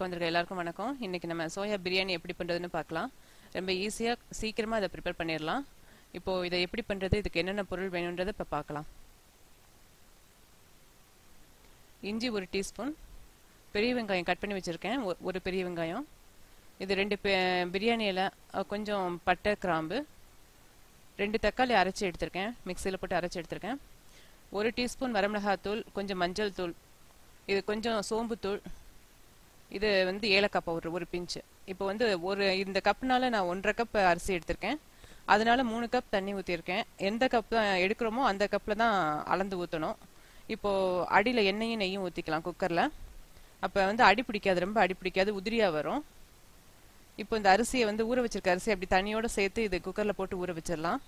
வந்திருக்க எல்லாருக்கும் வணக்கம். இன்னைக்கு நம்ம சோயா பிரியாணி எப்படி பண்றதுன்னு பார்க்கலாம். ரொம்ப ஈஸியா சீக்கிரமா அதை ப்ரிப்பேர் பண்ணிடலாம். இப்போ இதை எப்படி பண்றது, இதுக்கு என்னென்ன பொருள் வேணும்ன்றதை இப்போ பார்க்கலாம். இஞ்சி 1 டீஸ்பூன், பெரிய வெங்காயம் கட் பண்ணி வச்சிருக்கேன் ஒரு பெரிய வெங்காயம், இது 2 பிரியாணி இலை, கொஞ்சம் பட்டை கிராம்பு, 2 தக்காளி அரைச்சி எடுத்திருக்கேன், மிக்சியில் போட்டு அரைச்சி எடுத்திருக்கேன், 1 டீஸ்பூன் வரமிளகாத்தூள், கொஞ்சம் மஞ்சள் தூள், இது கொஞ்சம் சோம்பு தூள், இது ஏலக்காய் பவுடர் ஒரு பிஞ்சு. இப்போ இந்த கப்னால நான் 1.5 கப் அரிசி எடுத்திருக்கேன், அதனால 3 கப் தண்ணி ஊற்றிருக்கேன். எந்த கப் எடுக்கிறோமோ அந்த கப்பில் தான் அளந்து ஊற்றணும். இப்போ அடியில் எண்ணெயும் நெய்யும் ஊற்றிக்கலாம் குக்கரில். அப்போ அடி பிடிக்காது, ரொம்ப அடி பிடிக்காது, உதிரியாக வரும். இப்போ இந்த அரிசியை ஊற வச்சிருக்க அரிசி அப்படி தண்ணியோட சேர்த்து இது குக்கரில் போட்டு ஊற வச்சிடலாம்.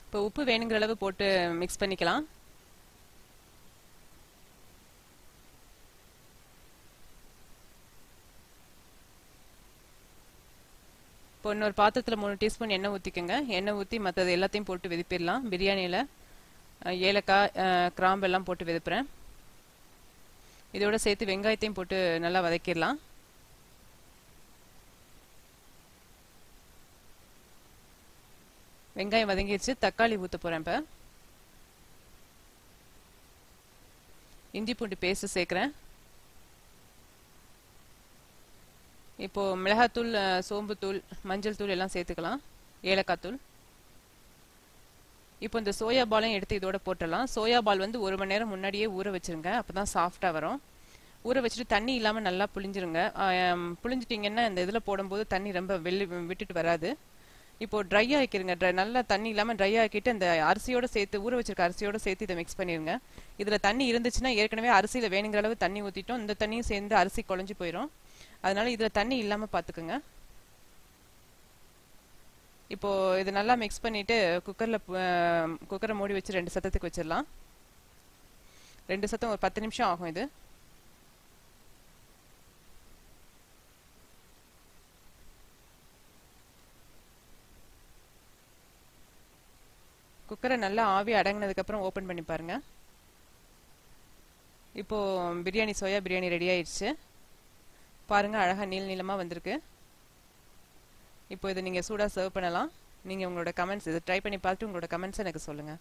இப்போ உப்பு வேணுங்கிற அளவு போட்டு மிக்ஸ் பண்ணிக்கலாம். இப்போ இன்னொரு பாத்திரத்தில் 3 டீஸ்பூன் எண்ணெய் ஊற்றிக்கோங்க. எண்ணெய் ஊற்றி மற்றது எல்லாத்தையும் போட்டு வெதிப்பிடலாம். பிரியாணியில் ஏலக்காய் கிராம்பு எல்லாம் போட்டு வெதுப்புறேன். இதோட சேர்த்து வெங்காயத்தையும் போட்டு நல்லா வதக்கிடலாம். வெங்காயம் வதங்கிடுச்சு, தக்காளி ஊற்ற போகிறேன். இப்போ இஞ்சி பூண்டு பேஸ்ட் சேர்க்குறேன். இப்போ மிளகாத்தூள், சோம்புத்தூள், மஞ்சள் தூள் எல்லாம் சேர்த்துக்கலாம், ஏலக்காய் தூள். இப்போ இந்த சோயா பாலையும் எடுத்து இதோட போட்டுடலாம். சோயா பால் 1 மணி நேரம் முன்னாடியே ஊற வச்சிருங்க, அப்போ தான் சாஃப்டாக வரும். ஊற வச்சுட்டு தண்ணி இல்லாமல் நல்லா புளிஞ்சிருங்க. புளிஞ்சிட்டிங்கன்னா இந்த இதில் போடும்போது தண்ணி ரொம்ப விட்டுட்டு வராது. இப்போ ட்ரை ஆக்கிடுங்க, நல்லா தண்ணி இல்லாமல் ட்ரை ஆக்கிட்டு அந்த அரிசியோட சேர்த்து ஊற வச்சிருக்க அரிசியோட சேர்த்து இதை மிக்ஸ் பண்ணிடுங்க. இதில் தண்ணி இருந்துச்சுன்னா ஏற்கனவே அரிசியில் வேணுங்கிற அளவு தண்ணி ஊற்றிட்டோம், இந்த தண்ணியும் சேர்ந்து அரிசி குழஞ்சி போயிடும். அதனால இதில் தண்ணி இல்லாமல் பார்த்துக்குங்க. இப்போ இது நல்லா மிக்ஸ் பண்ணிட்டு குக்கரை மூடி வச்சு 2 சத்தத்துக்கு வச்சிடலாம். 2 சத்தம் ஒரு 10 நிமிஷம் ஆகும். இது குக்கரை நல்லா ஆவி அடங்கினதுக்கப்புறம் ஓப்பன் பண்ணி பாருங்க. இப்போ சோயா பிரியாணி ரெடி ஆயிடுச்சு பாருங்க, அழகாக நீளமாக வந்திருக்கு. இப்போ இதை நீங்கள் சூடாக சர்வ் பண்ணலாம். நீங்கள் உங்களோட கமெண்ட்ஸ் இதை ட்ரை பண்ணி பார்த்துட்டு உங்களோட கமெண்ட்ஸ் எனக்கு சொல்லுங்கள்.